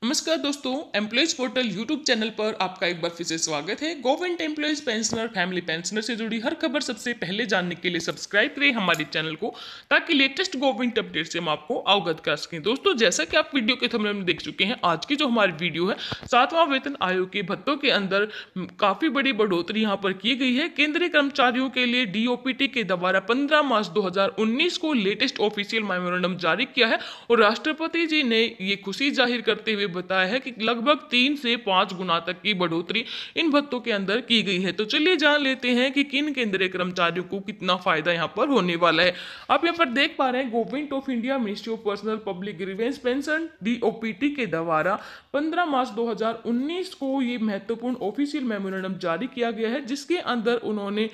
नमस्कार दोस्तों, employees portal YouTube channel पर आपका एक बार फिर से स्वागत है। Government employees pensioner family pensioner से जुड़ी हर खबर सबसे पहले जानने के लिए सब्सक्राइब करें हमारे चैनल को, ताकि लेटेस्ट गवर्नमेंट अपडेट से हम आपको अवगत कर सकें। दोस्तों, जैसा कि आप वीडियो के थंबनेल में देख चुके हैं, आज की जो हमारी वीडियो है 7वां वेतन आयोग के भत्तों के अंदर काफी बड़ी बढ़ोतरी यहाँ पर की गई है। केंद्रीय कर्मचारियों के लिए डीओपीटी के द्वारा 15 मार्च 2019 को लेटेस्ट ऑफिशियल मेमोरेंडम जारी किया है और राष्ट्रपति जी ने ये खुशी जाहिर करते हुए बताया है कि लगभग 3 से 5 गुना तक की बढ़ोतरी इन भत्तों के अंदर की गई है। तो चलिए जान लेते हैं कि किन केंद्रीय कर्मचारियों को कितना फायदा यहाँ पर होने वाला है। आप यहाँ पर देख पा रहे हैं, government of India ministry of personnel public grievance pension DOPT के द्वारा 15 मार्च 2019 को ये महत्वपूर्ण ऑफिशियल मेमोरेंडम जारी किया गया है, जिसके अंदर उन्होंने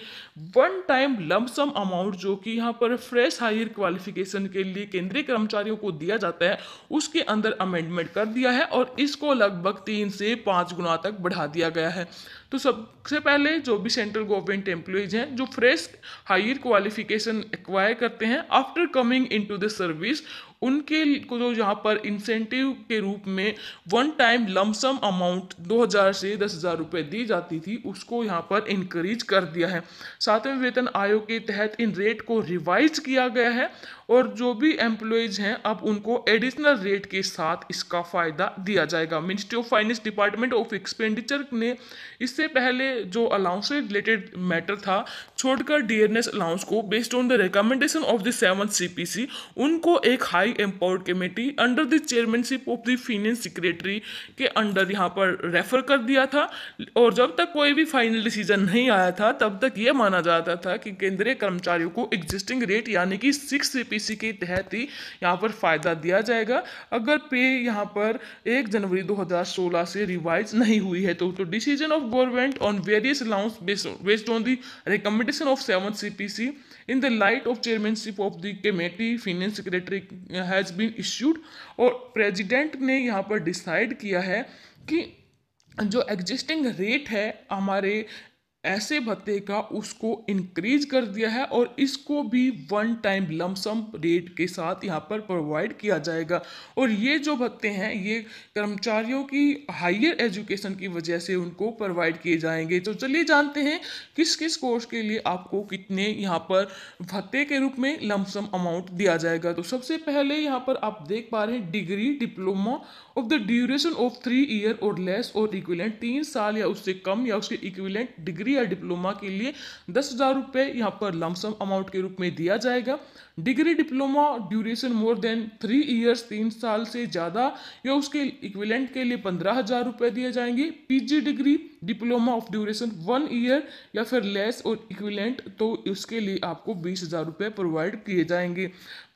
one time lump sum amount जो कि यहाँ पर फ्रेश हायर क्वालिफिकेशन के लिए केंद्रीय कर्मचारियों को दिया जाता है, उसके अंदर अमेंडमेंट कर दिया है और इसको लगभग 3 से 5 गुना तक बढ़ा दिया गया है। तो सबसे पहले जो भी सेंट्रल गवर्नमेंट एम्प्लॉयज हैं जो फ्रेश हायर क्वालिफिकेशन एक्वायर करते हैं after coming into the service, उनके को जो यहाँ पर इंसेंटिव के रूप में वन टाइम लमसम अमाउंट 2000 से 10,000 रुपये दी जाती थी, उसको यहाँ पर इंक्रीज कर दिया है। 7वें वेतन आयोग के तहत इन रेट को रिवाइज किया गया है और जो भी एम्प्लॉयज हैं अब उनको एडिशनल रेट के साथ इसका फायदा दिया जाएगा। Ministry of finance department of expenditure ने इससे पहले जो अलाउंस से रिलेटेड मैटर था छोड़कर डियरनेस अलाउंस को based on the recommendation of the 7th CPC, उनको एक high empowered committee under the chairmanship of the finance secretary के अंडर यहाँ पर रेफर कर दिया था। और जब तक कोई भी फाइनल डिसीजन नहीं आया था तब तक ये माना जाता था कि केंद्रीय कर्मचारियों को एग्जिस्टिंग रेट यानी कि 6 सीपीसी के तहत ही यहाँ पर फायदा दिया जाएगा, अगर पे यहाँ पर 1 जनवरी 2016 से रिवाइज नहीं हुई है। तो decision of government on various allowance based on the recommendation of 7th CPC in the light of chairmanship of the committee finance secretary has been issued। और प्रेसिडेंट ने यहाँ पर डिसाइड किया है कि जो एग्जिस्टिंग रेट है हमारे ऐसे भत्ते का उसको इंक्रीज कर दिया है और इसको भी वन टाइम लमसम रेट के साथ यहाँ पर प्रोवाइड किया जाएगा। और ये जो भत्ते हैं ये कर्मचारियों की हायर एजुकेशन की वजह से उनको प्रोवाइड किए जाएंगे। तो चलिए जानते हैं किस किस कोर्स के लिए आपको कितने यहाँ पर भत्ते के रूप में लमसम अमाउंट दिया जाएगा। तो सबसे पहले यहाँ पर आप देख पा रहे हैं degree diploma of the duration of 3 year और लेस और इक्विवेलेंट 3 साल या उससे कम या उसके इक्विवेलेंट डिग्री या डिप्लोमा के लिए 10,000 रुपये यहाँ पर लमसम अमाउंट के रूप में दिया जाएगा। Degree diploma duration more than 3 years 3 साल से ज़्यादा या उसके इक्विवेलेंट के लिए 15,000 रुपये दिए जाएंगे। PG degree diploma of duration 1 year या फिर लेस और इक्विवेलेंट, तो उसके लिए आपको 20,000 रुपये प्रोवाइड किए जाएंगे।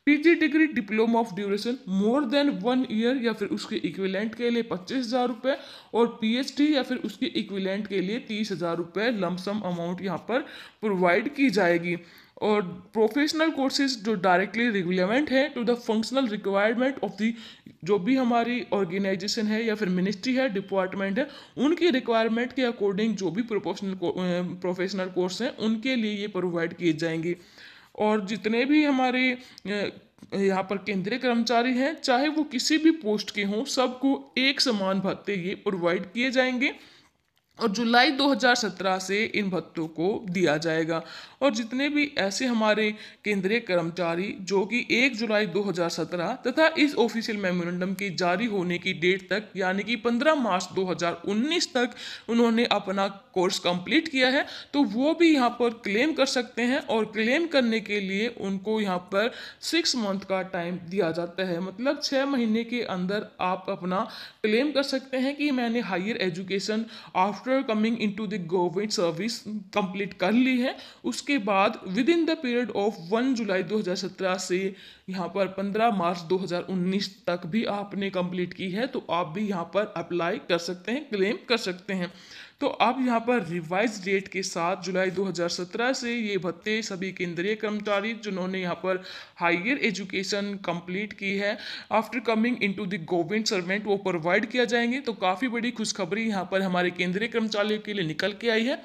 PG degree diploma of duration more than 1 year या फिर उसके इक्विवेलेंट के लिए 25,000 रुपये और पीएचडी या फिर उसके इक्विवेलेंट के लिए 30,000 रुपये लमसम अमाउंट यहाँ पर प्रोवाइड की जाएगी। और प्रोफेशनल कोर्सेज जो डायरेक्टली रिलेवेंट है to the functional requirement of the, जो भी हमारी ऑर्गेनाइजेशन है या फिर मिनिस्ट्री है डिपार्टमेंट है, उनकी रिक्वायरमेंट के अकॉर्डिंग जो भी प्रोफेशनल कोर्स हैं उनके लिए ये प्रोवाइड किए जाएंगे। और जितने भी हमारे यहाँ पर केंद्रीय कर्मचारी हैं चाहे वो किसी भी पोस्ट के हों, सबको एक समान भत्ते ये प्रोवाइड किए जाएंगे और जुलाई 2017 से इन भत्तों को दिया जाएगा। और जितने भी ऐसे हमारे केंद्रीय कर्मचारी जो कि 1 जुलाई 2017 तथा इस ऑफिशियल मेमोरेंडम के जारी होने की डेट तक यानी कि 15 मार्च 2019 तक उन्होंने अपना कोर्स कंप्लीट किया है, तो वो भी यहाँ पर क्लेम कर सकते हैं। और क्लेम करने के लिए उनको यहाँ पर 6 मंथ का टाइम दिया जाता है, मतलब 6 महीने के अंदर आप अपना क्लेम कर सकते हैं कि मैंने higher education after coming into the government service complete कर ली है। उसके बाद within the period of 1 July 2017 से यहाँ पर 15 मार्च 2019 तक भी आपने कंप्लीट की है, तो आप भी यहाँ पर अप्लाई कर सकते हैं, क्लेम कर सकते हैं। तो अब यहाँ पर रिवाइज डेट के साथ जुलाई 2017 से ये भत्ते सभी केंद्रीय कर्मचारी जिन्होंने यहाँ पर हायर एजुकेशन कंप्लीट की है after coming into the government servant वो प्रोवाइड किया जाएंगे। तो काफ़ी बड़ी खुशखबरी यहाँ पर हमारे केंद्रीय कर्मचारियों के लिए निकल के आई है।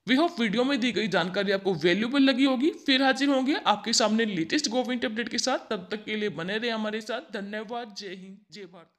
वी होप वीडियो में दी गई जानकारी आपको वैल्यूबल लगी होगी। फिर हाजिर होंगे आपके सामने लेटेस्ट गवर्नमेंट अपडेट के साथ, तब तक के लिए बने रहे हमारे साथ। धन्यवाद। जय हिंद, जय भारत।